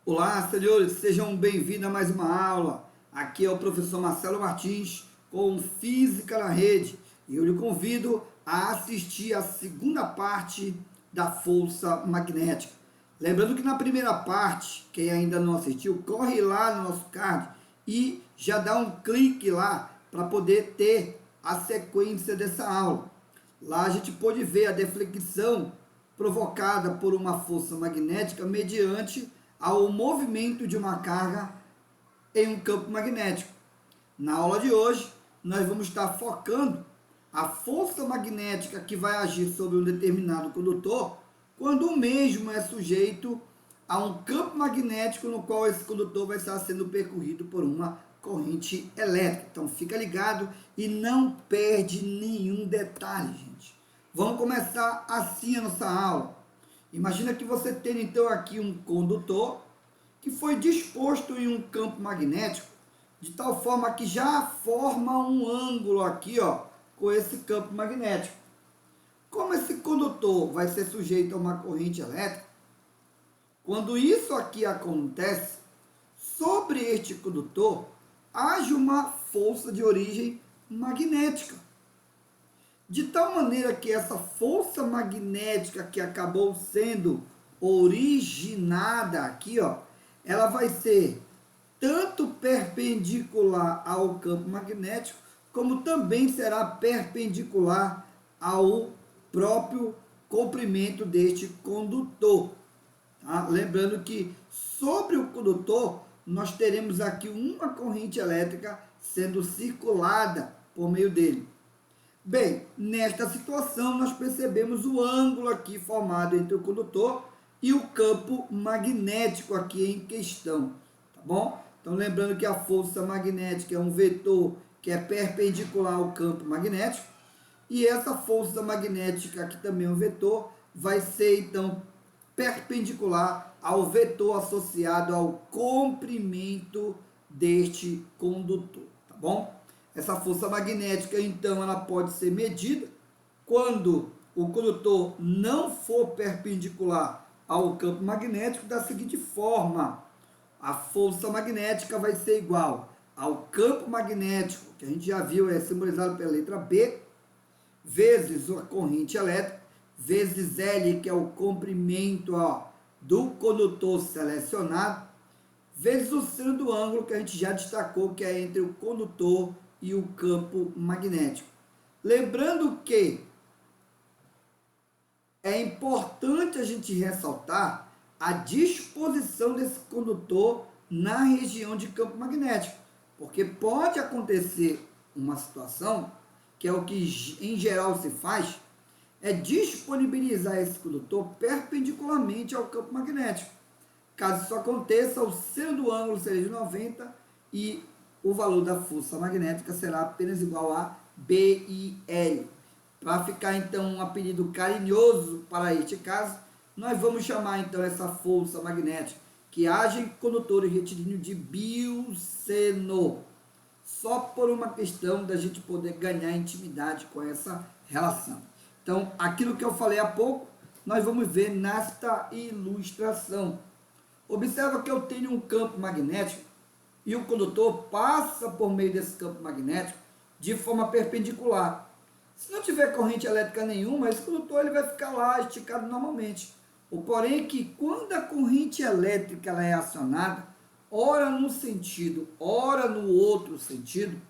Olá, senhores, sejam bem-vindos a mais uma aula. Aqui é o professor Marcelo Martins com Física na Rede e eu lhe convido a assistir a segunda parte da força magnética. Lembrando que na primeira parte, quem ainda não assistiu, corre lá no nosso card e já dá um clique lá para poder ter a sequência dessa aula. Lá a gente pode ver a deflexão provocada por uma força magnética mediante ao movimento de uma carga em um campo magnético. Na aula de hoje, nós vamos estar focando a força magnética que vai agir sobre um determinado condutor quando o mesmo é sujeito a um campo magnético no qual esse condutor vai estar sendo percorrido por uma corrente elétrica. Então fica ligado e não perde nenhum detalhe, gente. Vamos começar assim a nossa aula. Imagina que você tem então aqui um condutor que foi disposto em um campo magnético de tal forma que já forma um ângulo aqui, ó, com esse campo magnético. Como esse condutor vai ser sujeito a uma corrente elétrica, quando isso aqui acontece, sobre este condutor age uma força de origem magnética. De tal maneira que essa força magnética que acabou sendo originada aqui, ó, ela vai ser tanto perpendicular ao campo magnético, como também será perpendicular ao próprio comprimento deste condutor. Tá? Lembrando que sobre o condutor nós teremos aqui uma corrente elétrica sendo circulada por meio dele. Bem, nesta situação nós percebemos o ângulo aqui formado entre o condutor e o campo magnético aqui em questão, tá bom? Então lembrando que a força magnética é um vetor que é perpendicular ao campo magnético e essa força magnética, que também é um vetor, vai ser então perpendicular ao vetor associado ao comprimento deste condutor, tá bom? Essa força magnética, então, ela pode ser medida quando o condutor não for perpendicular ao campo magnético da seguinte forma: a força magnética vai ser igual ao campo magnético, que a gente já viu, é simbolizado pela letra B, vezes a corrente elétrica, vezes L, que é o comprimento, ó, do condutor selecionado, vezes o seno do ângulo, que a gente já destacou, que é entre o condutor e o campo magnético. Lembrando que é importante a gente ressaltar a disposição desse condutor na região de campo magnético, porque pode acontecer uma situação, que é o que em geral se faz, é disponibilizar esse condutor perpendicularmente ao campo magnético. Caso isso aconteça, o seno do ângulo seria de 90 e o valor da força magnética será apenas igual a BIL. Para ficar então um apelido carinhoso para este caso, nós vamos chamar então essa força magnética que age em condutores retilíneos de bilseno, só por uma questão da gente poder ganhar intimidade com essa relação. Então, aquilo que eu falei há pouco, nós vamos ver nesta ilustração. Observa que eu tenho um campo magnético e o condutor passa por meio desse campo magnético de forma perpendicular. Se não tiver corrente elétrica nenhuma, esse condutor ele vai ficar lá esticado normalmente. O porém é que quando a corrente elétrica ela é acionada, ora num sentido, ora no outro sentido,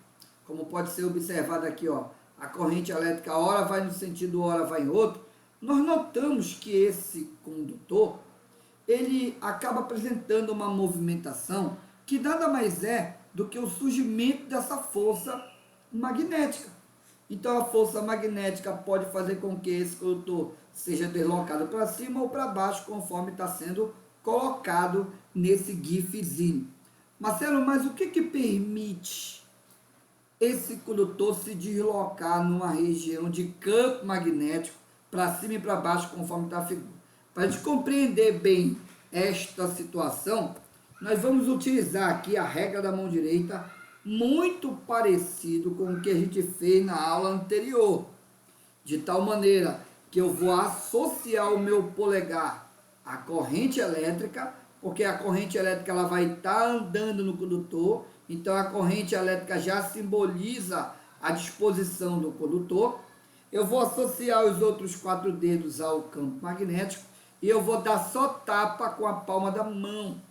como pode ser observado aqui, ó, a corrente elétrica ora vai no sentido, ora vai em outro, nós notamos que esse condutor ele acaba apresentando uma movimentação que nada mais é do que o surgimento dessa força magnética. Então a força magnética pode fazer com que esse condutor seja deslocado para cima ou para baixo, conforme está sendo colocado nesse gifzinho. Marcelo, mas o que permite esse condutor se deslocar numa região de campo magnético para cima e para baixo, conforme está a figura? Para a gente compreender bem esta situação, nós vamos utilizar aqui a regra da mão direita, muito parecido com o que a gente fez na aula anterior, de tal maneira que eu vou associar o meu polegar à corrente elétrica porque a corrente elétrica ela vai estar andando no condutor, então a corrente elétrica já simboliza a disposição do condutor. Eu vou associar os outros 4 dedos ao campo magnético e eu vou dar só tapa com a palma da mão.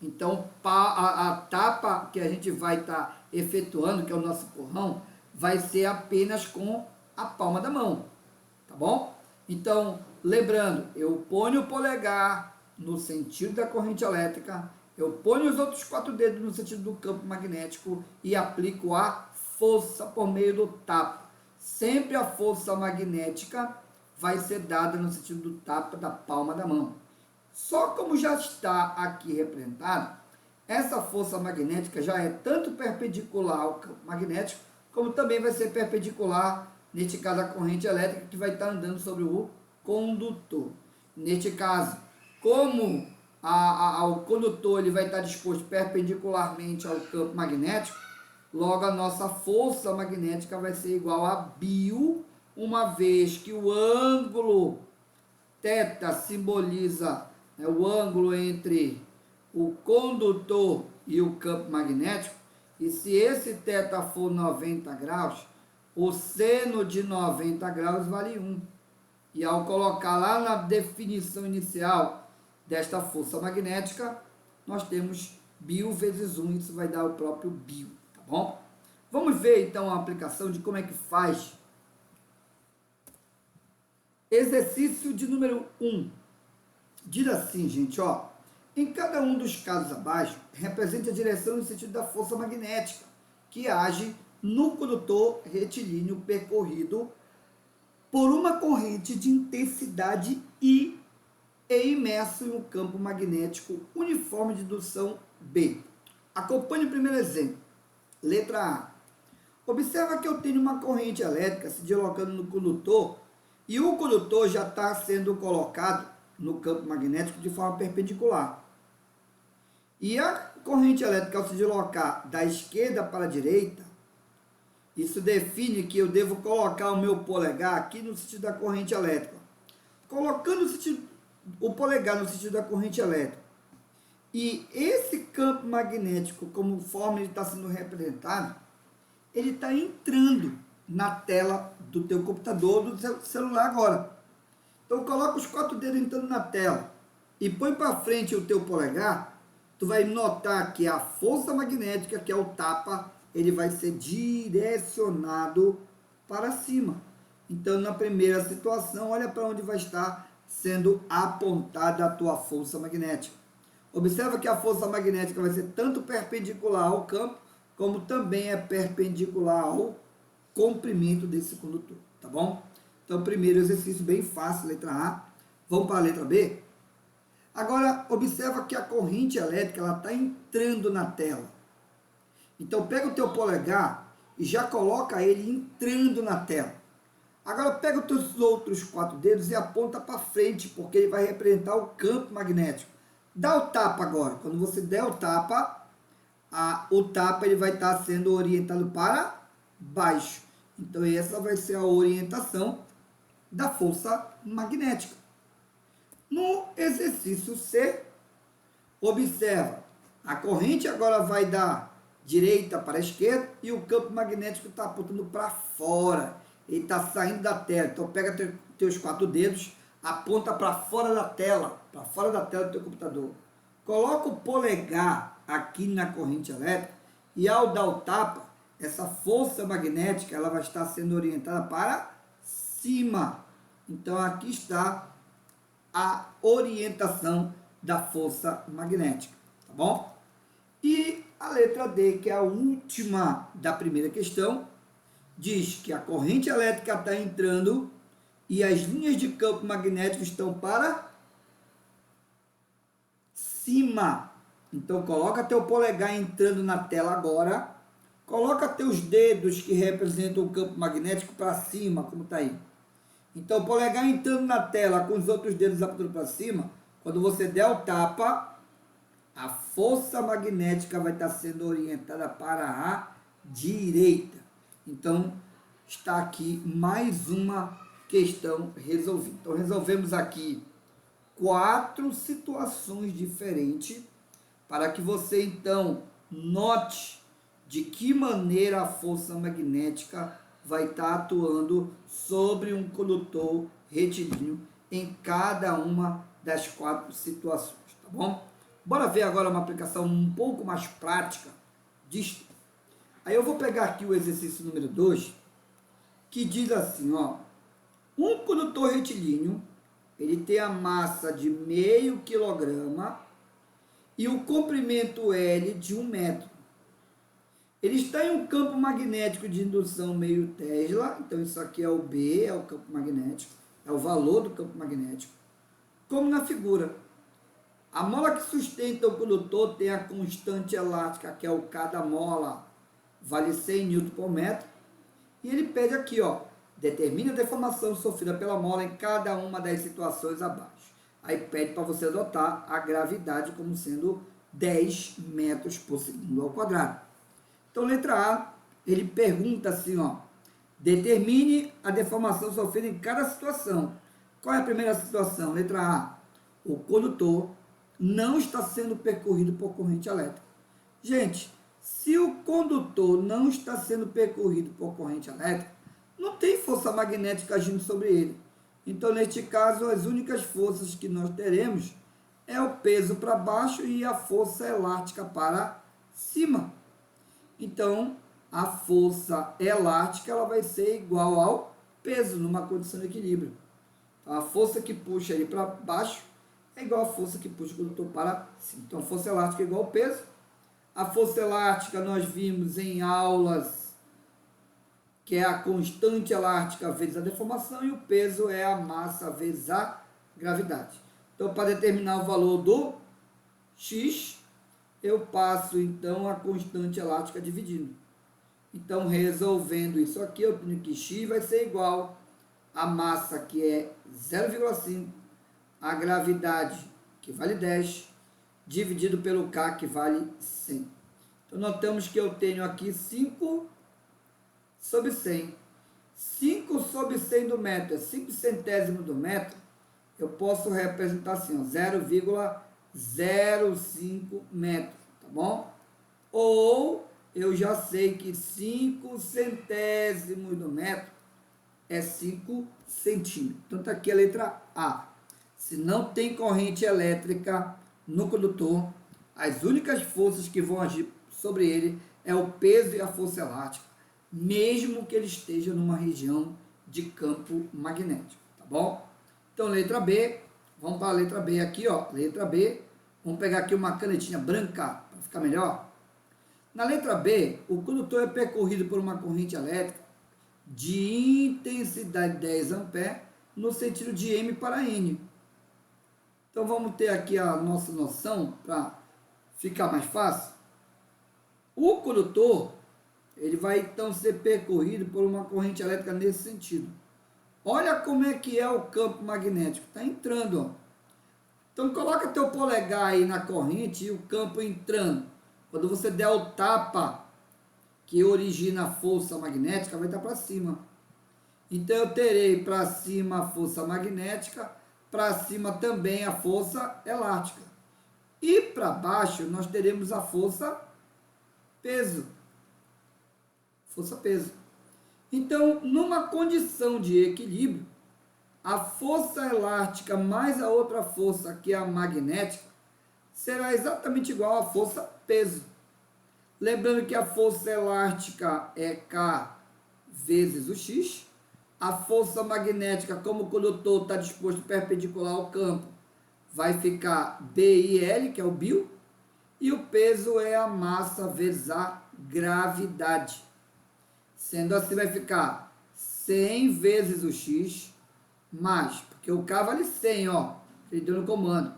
Então, a tapa que a gente vai estar efetuando, que é o nosso empurrão, vai ser apenas com a palma da mão, tá bom? Então, lembrando, eu ponho o polegar no sentido da corrente elétrica, eu ponho os outros 4 dedos no sentido do campo magnético e aplico a força por meio do tapa. Sempre a força magnética vai ser dada no sentido do tapa da palma da mão. Só como já está aqui representado, essa força magnética já é tanto perpendicular ao campo magnético, como também vai ser perpendicular, neste caso, a corrente elétrica que vai estar andando sobre o condutor. Neste caso, como o condutor ele vai estar disposto perpendicularmente ao campo magnético, logo a nossa força magnética vai ser igual a π, uma vez que o ângulo θ simboliza o ângulo entre o condutor e o campo magnético, e se esse θ for 90 graus, o seno de 90 graus vale 1. E ao colocar lá na definição inicial desta força magnética, nós temos π vezes 1, isso vai dar o próprio π, tá bom? Vamos ver então a aplicação de como é que faz. Exercício de número 1. Diz assim, gente, ó. Em cada um dos casos abaixo, represente a direção no sentido da força magnética, que age no condutor retilíneo percorrido por uma corrente de intensidade I e imerso em um campo magnético uniforme de indução B. Acompanhe o primeiro exemplo. Letra A. Observa que eu tenho uma corrente elétrica se deslocando no condutor e o condutor já está sendo colocado no campo magnético de forma perpendicular. E a corrente elétrica, ao se deslocar da esquerda para a direita, isso define que eu devo colocar o meu polegar aqui no sentido da corrente elétrica. Colocando o polegar no sentido da corrente elétrica, e esse campo magnético, conforme ele está sendo representado, ele está entrando na tela do teu computador, do seu celular agora. Então, coloca os 4 dedos entrando na tela e põe para frente o teu polegar, tu vai notar que a força magnética, que é o tapa, ele vai ser direcionado para cima. Então, na primeira situação, olha para onde vai estar sendo apontada a tua força magnética. Observa que a força magnética vai ser tanto perpendicular ao campo, como também é perpendicular ao comprimento desse condutor, tá bom? Então, primeiro exercício bem fácil, letra A. Vamos para a letra B? Agora, observa que a corrente elétrica está entrando na tela. Então, pega o teu polegar e já coloca ele entrando na tela. Agora, pega os teus outros 4 dedos e aponta para frente, porque ele vai representar o campo magnético. Dá o tapa agora. Quando você der o tapa ele vai estar sendo orientado para baixo. Então, essa vai ser a orientação da força magnética. No exercício C, observa, a corrente agora vai da direita para a esquerda e o campo magnético está apontando para fora. Ele está saindo da tela. Então, pega teus 4 dedos, aponta para fora da tela do teu computador. Coloca o polegar aqui na corrente elétrica e ao dar o tapa, essa força magnética ela vai estar sendo orientada para cima. Então, aqui está a orientação da força magnética, tá bom? E a letra D, que é a última da primeira questão, diz que a corrente elétrica está entrando e as linhas de campo magnético estão para cima. Então, coloca teu polegar entrando na tela agora, coloca teus dedos que representam o campo magnético para cima, como está aí. Então, o polegar entrando na tela com os outros dedos apontando para cima, quando você der o tapa, a força magnética vai estar sendo orientada para a direita. Então, está aqui mais uma questão resolvida. Então, resolvemos aqui 4 situações diferentes para que você, então, note de que maneira a força magnética vai estar atuando sobre um condutor retilíneo em cada uma das 4 situações, tá bom? Bora ver agora uma aplicação um pouco mais prática disso. Aí eu vou pegar aqui o exercício número 2, que diz assim, ó, um condutor retilíneo, ele tem a massa de meio quilograma e o comprimento L de 1 metro. Ele está em um campo magnético de indução meio Tesla, então isso aqui é o B, é o campo magnético, é o valor do campo magnético, como na figura. A mola que sustenta o condutor tem a constante elástica, que é o cada mola, vale 100 Nm por metro, e ele pede aqui, ó, determine a deformação sofrida pela mola em cada uma das situações abaixo. Aí pede para você adotar a gravidade como sendo 10 metros por segundo ao quadrado. Então, letra A, ele pergunta assim, ó, determine a deformação sofrida em cada situação. Qual é a primeira situação? Letra A, o condutor não está sendo percorrido por corrente elétrica. Gente, se o condutor não está sendo percorrido por corrente elétrica, não tem força magnética agindo sobre ele. Então, neste caso, as únicas forças que nós teremos é o peso para baixo e a força elástica para cima. Então, a força elástica ela vai ser igual ao peso numa condição de equilíbrio. Então, a força que puxa ele para baixo é igual à força que puxa o condutor para cima. Então, a força elástica é igual ao peso. A força elástica nós vimos em aulas que é a constante elástica vezes a deformação e o peso é a massa vezes a gravidade. Então, para determinar o valor do X, eu passo, então, a constante elástica dividindo. Então, resolvendo isso aqui, eu tenho que X vai ser igual a massa, que é 0,5, a gravidade, que vale 10, dividido pelo K, que vale 100. Então, notamos que eu tenho aqui 5 sobre 100. 5 sobre 100 do metro é 5 centésimos do metro. Eu posso representar assim, 0,05 metros, tá bom? Ou eu já sei que 5 centésimos do metro é 5 centímetros. Então, está aqui a letra A. Se não tem corrente elétrica no condutor, as únicas forças que vão agir sobre ele é o peso e a força elástica, mesmo que ele esteja numa região de campo magnético, tá bom? Então, letra B, vamos para a letra B aqui, ó, letra B, vamos pegar aqui uma canetinha branca para ficar melhor. Na letra B, o condutor é percorrido por uma corrente elétrica de intensidade 10 A no sentido de M para N. Então, vamos ter aqui a nossa noção para ficar mais fácil. O condutor, ele vai então ser percorrido por uma corrente elétrica nesse sentido. Olha como é que é o campo magnético, está entrando, ó. Então, coloca teu polegar aí na corrente e o campo entrando. Quando você der o tapa que origina a força magnética, vai estar para cima. Então, eu terei para cima a força magnética, para cima também a força elástica. E para baixo, nós teremos a força peso. Força peso. Então, numa condição de equilíbrio, a força elástica mais a outra força, que é a magnética, será exatamente igual à força peso. Lembrando que a força elástica é K vezes o X. A força magnética, como o condutor está disposto perpendicular ao campo, vai ficar BIL, que é o Bil. E o peso é a massa vezes a gravidade. Sendo assim, vai ficar 100 vezes o X, mais, porque o K vale 100, ó, ele deu no comando.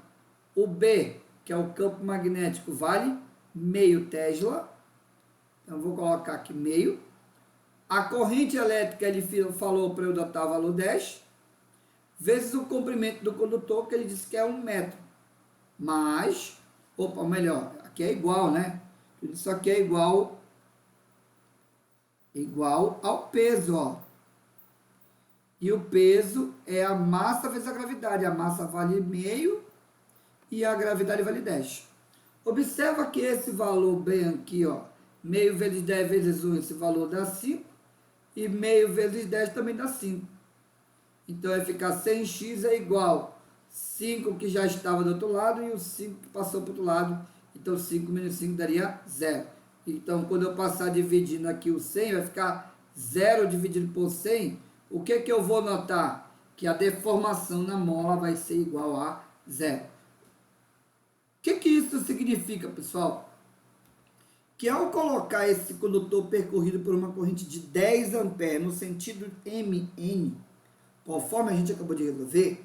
O B, que é o campo magnético, vale meio Tesla. Então, vou colocar aqui meio. A corrente elétrica, ele falou para eu adotar o valor 10, vezes o comprimento do condutor, que ele disse que é 1 metro. Mais, opa, melhor, aqui é igual, né? Isso aqui é igual ao peso, ó. E o peso é a massa vezes a gravidade. A massa vale meio e a gravidade vale 10. Observa que esse valor bem aqui, ó, meio vezes 10 vezes 1, esse valor dá 5. E meio vezes 10 também dá 5. Então, vai ficar 100x é igual 5 que já estava do outro lado e o 5 que passou para o outro lado. Então, 5 menos 5 daria 0. Então, quando eu passar dividindo aqui o 100, vai ficar 0 dividido por 100. O que que eu vou notar? Que a deformação na mola vai ser igual a 0. O que isso significa, pessoal? Que ao colocar esse condutor percorrido por uma corrente de 10 amperes no sentido MN, conforme a gente acabou de resolver,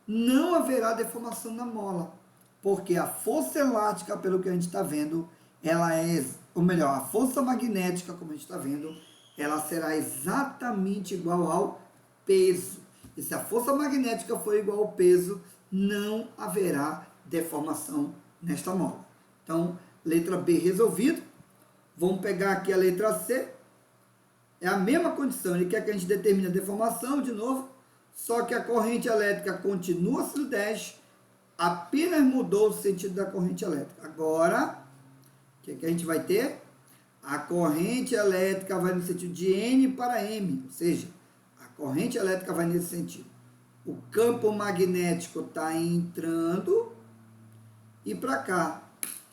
não haverá deformação na mola, porque a força elástica, pelo que a gente está vendo, ela é, ou melhor, a força magnética, como a gente está vendo, ela será exatamente igual ao peso. E se a força magnética for igual ao peso, não haverá deformação nesta mola. Então, letra B resolvido. Vamos pegar aqui a letra C. É a mesma condição. Ele quer que a gente determine a deformação de novo. Só que a corrente elétrica continua sendo 10. Apenas mudou o sentido da corrente elétrica. Agora, o que a gente vai ter? A corrente elétrica vai no sentido de N para M. Ou seja, a corrente elétrica vai nesse sentido. O campo magnético está entrando e para cá.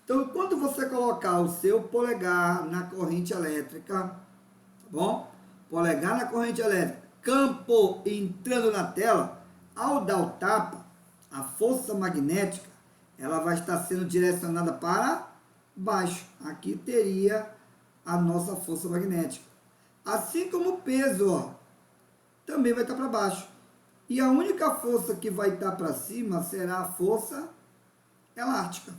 Então, quando você colocar o seu polegar na corrente elétrica, tá bom? Polegar na corrente elétrica, campo entrando na tela, ao dar o tapa, a força magnética, ela vai estar sendo direcionada para baixo. Aqui teria a nossa força magnética. Assim como o peso, ó, também vai estar para baixo. E a única força que vai estar para cima será a força elástica.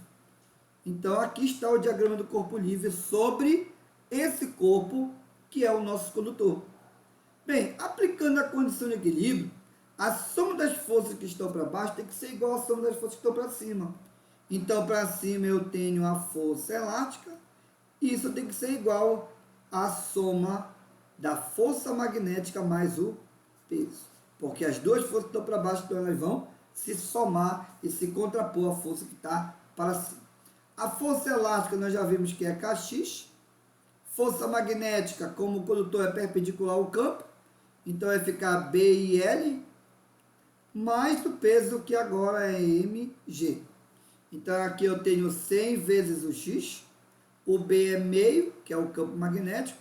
Então, aqui está o diagrama do corpo livre sobre esse corpo que é o nosso condutor. Bem, aplicando a condição de equilíbrio, a soma das forças que estão para baixo tem que ser igual à soma das forças que estão para cima. Então, para cima eu tenho a força elástica e isso tem que ser igual à soma da força magnética mais o peso. Porque as duas forças que estão para baixo, então elas vão se somar e se contrapor à força que está para cima. A força elástica nós já vimos que é Kx. Força magnética, como o condutor é perpendicular ao campo, então vai ficar B e L, mais o peso que agora é mg. Então aqui eu tenho 100 vezes o x, o B é meio, que é o campo magnético,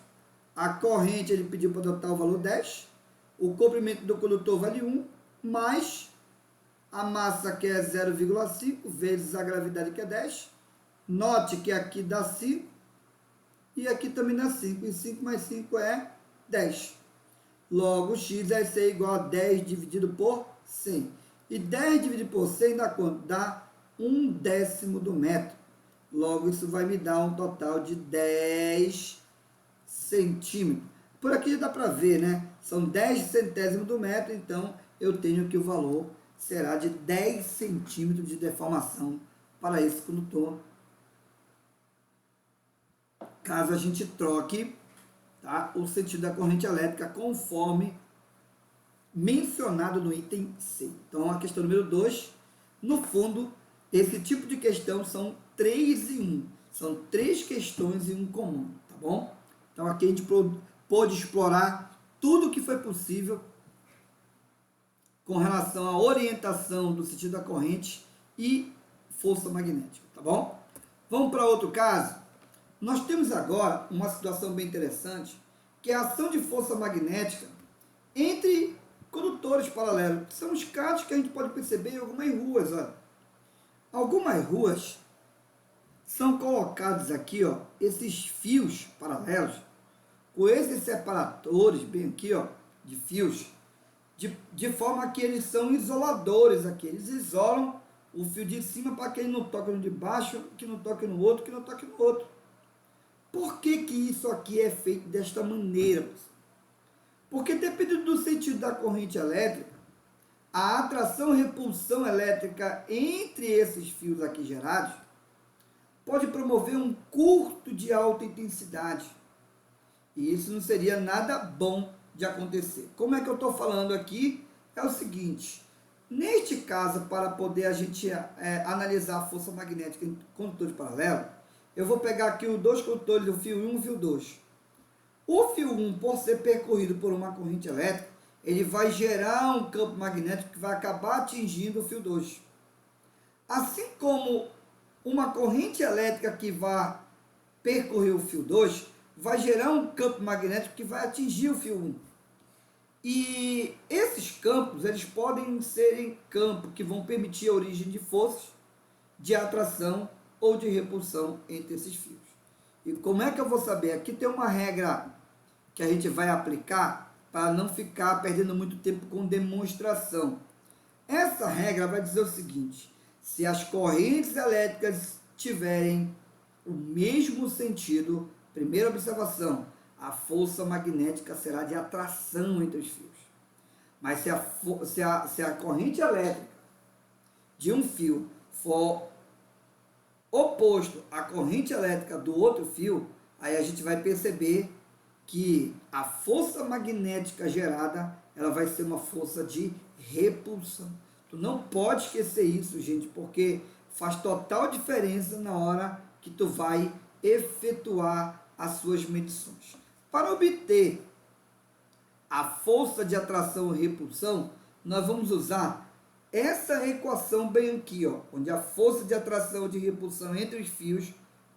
a corrente ele pediu para adotar o valor 10, o comprimento do condutor vale 1, mais a massa que é 0,5 vezes a gravidade que é 10. Note que aqui dá 5 e aqui também dá 5. E 5 mais 5 é 10. Logo, x vai ser igual a 10 dividido por 100. E 10 dividido por 100 dá quanto? Dá 1/10 do metro. Logo, isso vai me dar um total de 10 centímetros. Por aqui dá para ver, né? São 10 centésimos do metro, então eu tenho que o valor será de 10 centímetros de deformação para esse condutor, caso a gente troque, tá, o sentido da corrente elétrica conforme mencionado no item C. Então, a questão número 2, no fundo, esse tipo de questão são 3 em 1. São 3 questões em um comum, tá bom? Então, aqui a gente pôde explorar tudo o que foi possível com relação à orientação do sentido da corrente e força magnética, tá bom? Vamos para outro caso? Nós temos agora uma situação bem interessante, que é a ação de força magnética entre condutores paralelos, que são os casos que a gente pode perceber em algumas ruas. Olha. Algumas ruas são colocados aqui, ó, esses fios paralelos, com esses separadores, bem aqui, ó, de fios, de forma que eles são isoladores aqui, eles isolam o fio de cima para que ele não toque no de baixo, que não toque no outro, que não toque no outro. Por que isso aqui é feito desta maneira? Porque dependendo do sentido da corrente elétrica, a atração e repulsão elétrica entre esses fios aqui gerados pode promover um curto de alta intensidade. E isso não seria nada bom de acontecer. Como é que eu estou falando aqui? É o seguinte, neste caso, para poder a gente analisar a força magnética em condutores paralelos, eu vou pegar aqui os dois condutores do fio 1 e o fio 2. O fio 1, por ser percorrido por uma corrente elétrica, ele vai gerar um campo magnético que vai acabar atingindo o fio 2. Assim como uma corrente elétrica que vai percorrer o fio 2, vai gerar um campo magnético que vai atingir o fio 1. E esses campos, eles podem serem campos que vão permitir a origem de forças de atração ou de repulsão entre esses fios. E como é que eu vou saber? Aqui tem uma regra que a gente vai aplicar para não ficar perdendo muito tempo com demonstração. Essa regra vai dizer o seguinte: se as correntes elétricas tiverem o mesmo sentido, primeira observação, a força magnética será de atração entre os fios. Mas se a corrente elétrica de um fio for oposto à corrente elétrica do outro fio, aí a gente vai perceber que a força magnética gerada, ela vai ser uma força de repulsão. Tu não pode esquecer isso, gente, porque faz total diferença na hora que tu vai efetuar as suas medições. Para obter a força de atração e repulsão, nós vamos usar essa equação bem aqui, ó, onde a força de atração e de repulsão entre os fios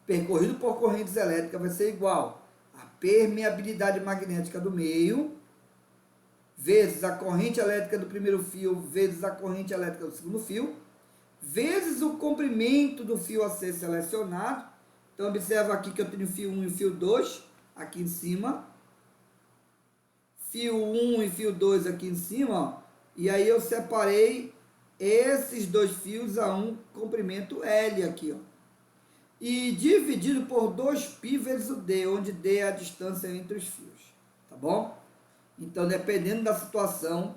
percorrido por correntes elétricas vai ser igual a permeabilidade magnética do meio vezes a corrente elétrica do primeiro fio vezes a corrente elétrica do segundo fio vezes o comprimento do fio a ser selecionado. Então observa aqui que eu tenho o fio 1 e o fio 2 aqui em cima, fio 1 e fio 2 aqui em cima, ó, e aí eu separei esses dois fios a um comprimento L aqui, ó, e dividido por 2π vezes o D, onde D é a distância entre os fios, tá bom? Então, dependendo da situação,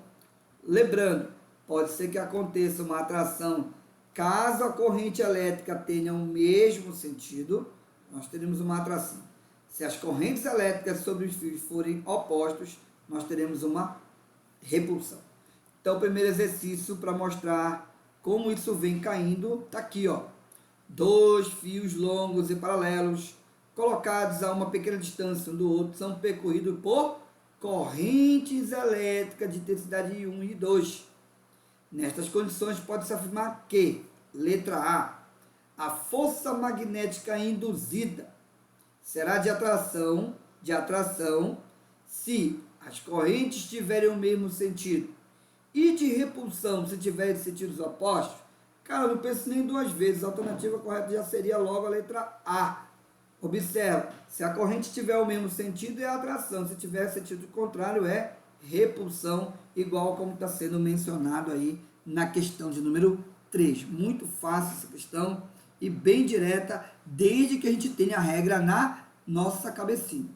lembrando, pode ser que aconteça uma atração, caso a corrente elétrica tenha o mesmo sentido, nós teremos uma atração. Se as correntes elétricas sobre os fios forem opostos, nós teremos uma repulsão. Então, o primeiro exercício para mostrar como isso vem caindo, está aqui, ó. Dois fios longos e paralelos, colocados a uma pequena distância um do outro, são percorridos por correntes elétricas de intensidade 1 e 2. Nestas condições, pode-se afirmar que, letra A força magnética induzida será de atração se as correntes tiverem o mesmo sentido e de repulsão se tiverem sentidos opostos. Cara, não penso nem duas vezes, a alternativa correta já seria logo a letra A. Observa, se a corrente tiver o mesmo sentido é atração, se tiver sentido contrário é repulsão, igual como está sendo mencionado aí na questão de número 3. Muito fácil essa questão e bem direta, desde que a gente tenha a regra na nossa cabecinha.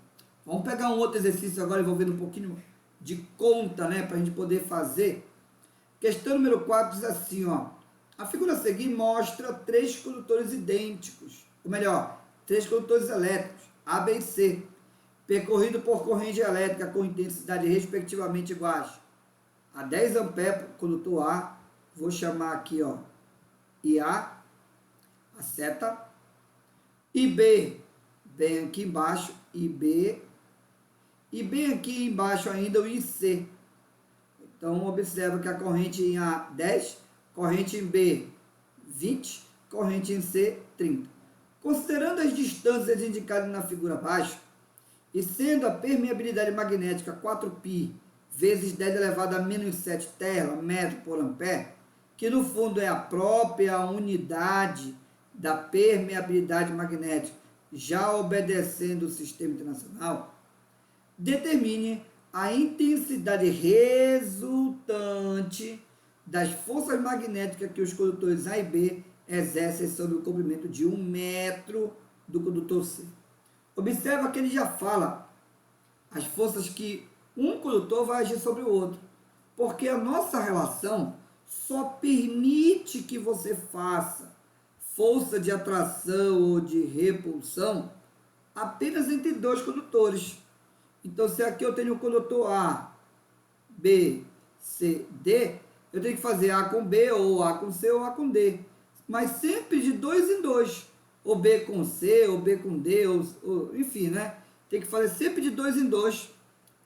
Vamos pegar um outro exercício agora envolvendo um pouquinho de conta, né, para a gente poder fazer. Questão número 4 diz assim, ó. A figura a seguir mostra três condutores idênticos, ou melhor, três condutores elétricos, A, B e C, percorrido por corrente elétrica com intensidade respectivamente iguais a 10 amperes para o condutor A, vou chamar aqui, ó, IA, a seta, e B, bem aqui embaixo, IB, e bem aqui embaixo ainda o IC. Então, observa que a corrente em A, 10, corrente em B, 20, corrente em C, 30. Considerando as distâncias indicadas na figura abaixo, e sendo a permeabilidade magnética 4π vezes 10 elevado a menos 7 terra, metro por ampere, que no fundo é a própria unidade da permeabilidade magnética, já obedecendo o sistema internacional, determine a intensidade resultante das forças magnéticas que os condutores A e B exercem sobre o comprimento de 1 metro do condutor C. Observa que ele já fala as forças que um condutor vai agir sobre o outro, porque a nossa relação só permite que você faça força de atração ou de repulsão apenas entre dois condutores. Então, se aqui eu tenho o condutor A, B, C, D, eu tenho que fazer A com B, ou A com C, ou A com D. Mas sempre de dois em dois. Ou B com C, ou B com D, enfim, né? Tem que fazer sempre de dois em dois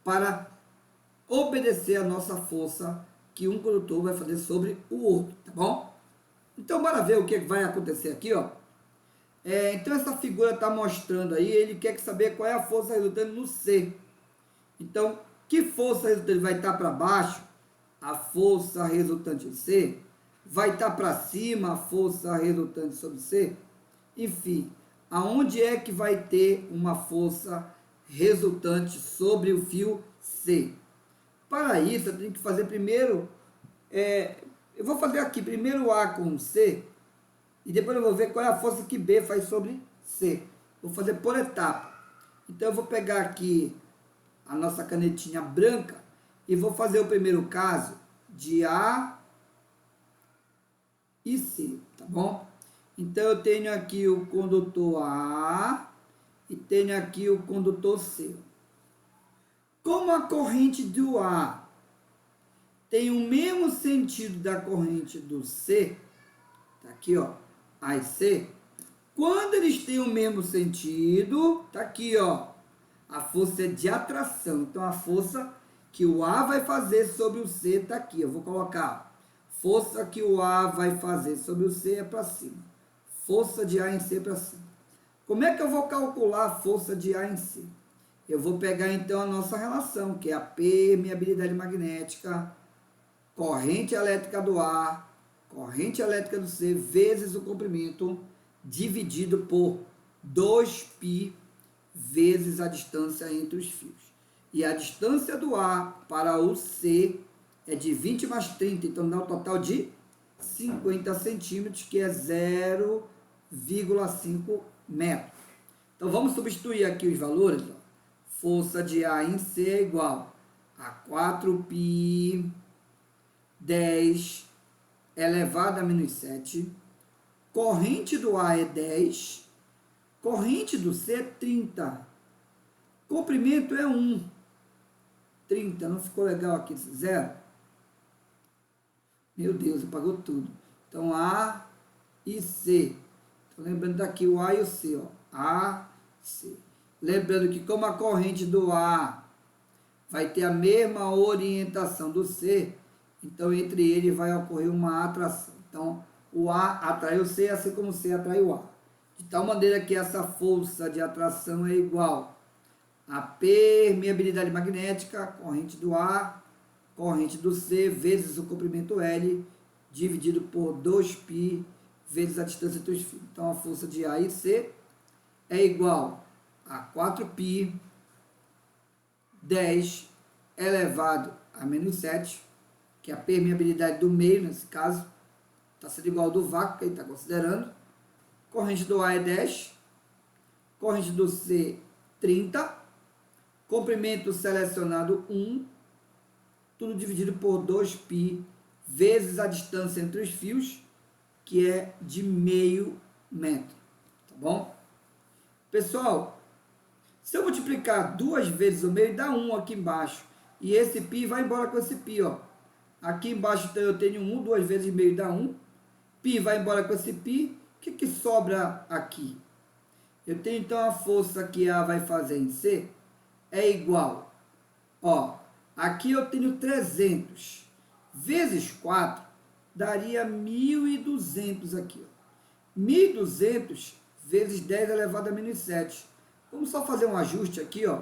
para obedecer a nossa força que um condutor vai fazer sobre o outro, tá bom? Então, bora ver o que vai acontecer aqui, ó. Então, essa figura está mostrando aí, ele quer saber qual é a força resultante no C. Então, que força resultante vai estar para baixo? A força resultante em C. Vai estar para cima a força resultante sobre C? Enfim, aonde é que vai ter uma força resultante sobre o fio C? Para isso, eu tenho que fazer primeiro, eu vou fazer aqui primeiro A com C, e depois eu vou ver qual é a força que B faz sobre C. Vou fazer por etapa. Então, eu vou pegar aqui a nossa canetinha branca e vou fazer o primeiro caso de A e C, tá bom? Então, eu tenho aqui o condutor A e tenho aqui o condutor C. Como a corrente do A tem o mesmo sentido da corrente do C, tá aqui, ó, A e C, quando eles têm o mesmo sentido, tá aqui, ó, a força é de atração. Então, a força que o A vai fazer sobre o C está aqui. Eu vou colocar força que o A vai fazer sobre o C é para cima. Força de A em C para cima. Como é que eu vou calcular a força de A em C? Eu vou pegar, então, a nossa relação, que é a permeabilidade magnética, corrente elétrica do A, corrente elétrica do C, vezes o comprimento, dividido por 2π vezes a distância entre os fios. E a distância do A para o C é de 20 mais 30, então dá um total de 50 centímetros, que é 0,5 metros. Então vamos substituir aqui os valores. Ó. Força de A em C é igual a 4π 10 elevado a menos 7. Corrente do A é 10. Corrente do C é 30. Comprimento é 1. 30, não ficou legal aqui? 0. Meu Deus, apagou tudo. Então, A e C. Então, lembrando daqui o A e o C. Ó. A, C. Lembrando que como a corrente do A vai ter a mesma orientação do C, então entre eles vai ocorrer uma atração. Então, o A atrai o C, assim como o C atrai o A. De tal maneira que essa força de atração é igual a permeabilidade magnética, corrente do A, corrente do C, vezes o comprimento L, dividido por 2π, vezes a distância entre os fios. Então, a força de A e C é igual a 4π 10 elevado a menos 7, que é a permeabilidade do meio, nesse caso, está sendo igual ao do vácuo, que ele está considerando. Corrente do A é 10, corrente do C 30, comprimento selecionado 1, tudo dividido por 2π, vezes a distância entre os fios, que é de meio metro, tá bom? Pessoal, se eu multiplicar 2 vezes o meio, dá 1 aqui embaixo, e esse π vai embora com esse π, ó. Aqui embaixo então, eu tenho 1, 2 vezes meio dá 1, π vai embora com esse π, o que sobra aqui? Eu tenho então a força que A vai fazer em C é igual, ó, aqui eu tenho 300 vezes 4, daria 1.200 aqui, ó. 1.200 vezes 10 elevado a menos 7. Vamos só fazer um ajuste aqui, ó.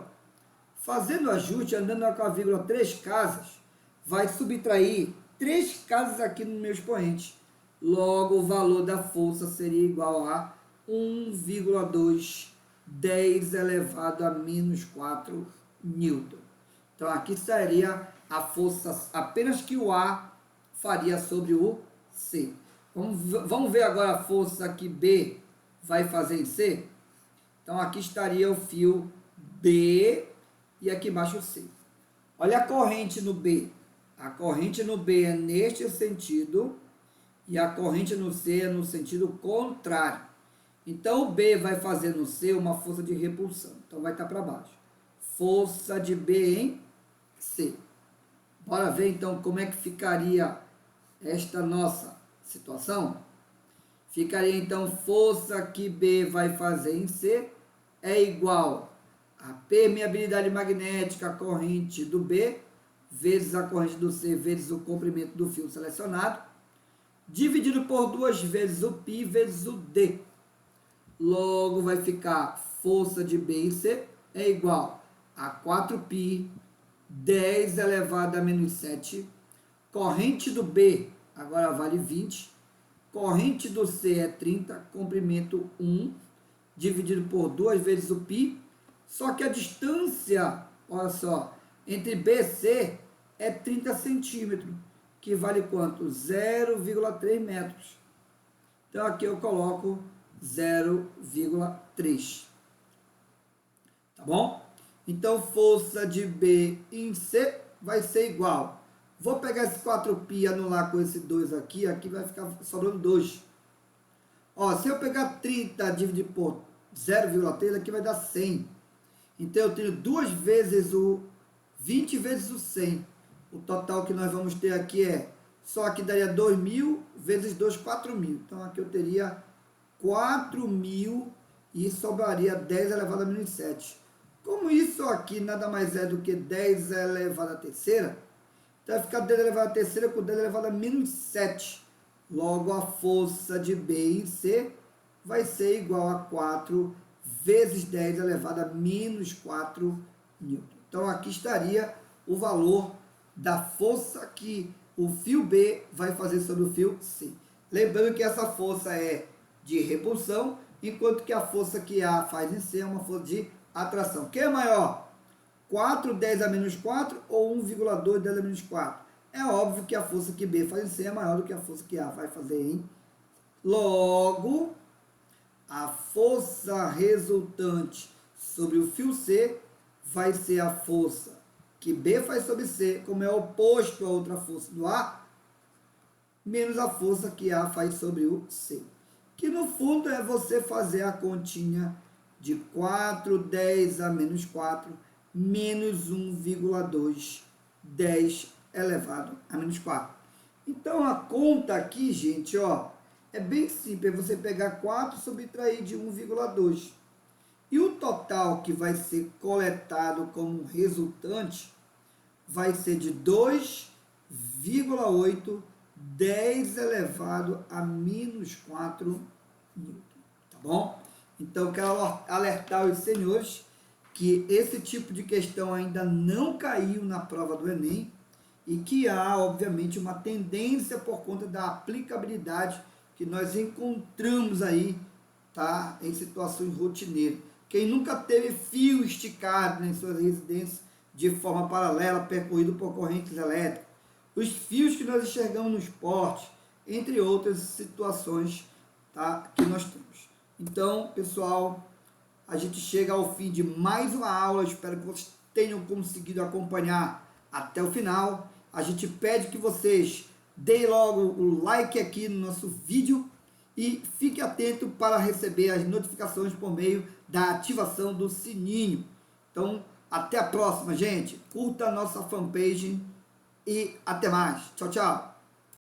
Fazendo o ajuste, andando com a vírgula 3 casas, vai subtrair 3 casas aqui no meu expoente. Logo, o valor da força seria igual a 1,2 10 elevado a menos 4 newton. Então, aqui seria a força apenas que o A faria sobre o C. Vamos ver agora a força que B vai fazer em C? Então, aqui estaria o fio B e aqui embaixo o C. Olha a corrente no B. A corrente no B é neste sentido e a corrente no C é no sentido contrário. Então, o B vai fazer no C uma força de repulsão. Então, vai estar para baixo. força de B em C. Bora ver então como é que ficaria esta nossa situação? Ficaria então força que B vai fazer em C é igual a permeabilidade magnética, a corrente do B, vezes a corrente do C, vezes o comprimento do fio selecionado, dividido por 2 vezes o π vezes o D. Logo vai ficar força de B em C é igual a 4π 10 elevado a menos 7, corrente do B agora vale 20, corrente do C é 30, comprimento 1, dividido por 2 vezes o π, só que a distância, olha só, entre B e C é 30 centímetros, que vale quanto? 0,3 metros. Então aqui eu coloco 0,3. Tá bom? Então força de B em C vai ser igual. Vou pegar esse 4π e anular com esse 2 aqui, aqui vai ficar sobrando 2. Ó, se eu pegar 30 dividido por 0,3, aqui vai dar 100. Então eu tenho 2 vezes o 20 vezes o 100. O total que nós vamos ter aqui é, só aqui daria 2.000 vezes 2, 4.000. Então aqui eu teria 4.000 e sobraria 10 elevado a menos 7. Como isso aqui nada mais é do que 10 elevado a terceira, então vai ficar 10 elevado a terceira com 10 elevado a menos 7. Logo, a força de B em C vai ser igual a 4 vezes 10 elevado a menos 4 newton. Então, aqui estaria o valor da força que o fio B vai fazer sobre o fio C. Lembrando que essa força é de repulsão, enquanto que a força que A faz em C é uma força de atração. Quem é maior? 4, 10 a menos 4 ou 1,2, 10 a menos 4? É óbvio que a força que B faz em C é maior do que a força que A vai fazer em. Logo, a força resultante sobre o fio C vai ser a força que B faz sobre C, como é oposto a outra força do A, menos a força que A faz sobre o C. Que no fundo é você fazer a continha de 4, 10 a menos 4, menos 1,2, 10 elevado a menos 4. Então a conta aqui, gente, ó, é bem simples, é você pegar 4 e subtrair de 1,2. E o total que vai ser coletado como resultante vai ser de 2,8, 10 elevado a menos 4 newton. Tá bom? Então, quero alertar os senhores que esse tipo de questão ainda não caiu na prova do Enem e que há, obviamente, uma tendência por conta da aplicabilidade que nós encontramos aí, tá, em situações rotineiras. Quem nunca teve fio esticado em suas residências de forma paralela, percorrido por correntes elétricas, os fios que nós enxergamos no esporte, entre outras situações, tá, que nós temos. Então, pessoal, a gente chega ao fim de mais uma aula. Espero que vocês tenham conseguido acompanhar até o final. A gente pede que vocês deem logo o like aqui no nosso vídeo e fique atento para receber as notificações por meio da ativação do sininho. Então, até a próxima, gente. Curta a nossa fanpage e até mais. Tchau, tchau.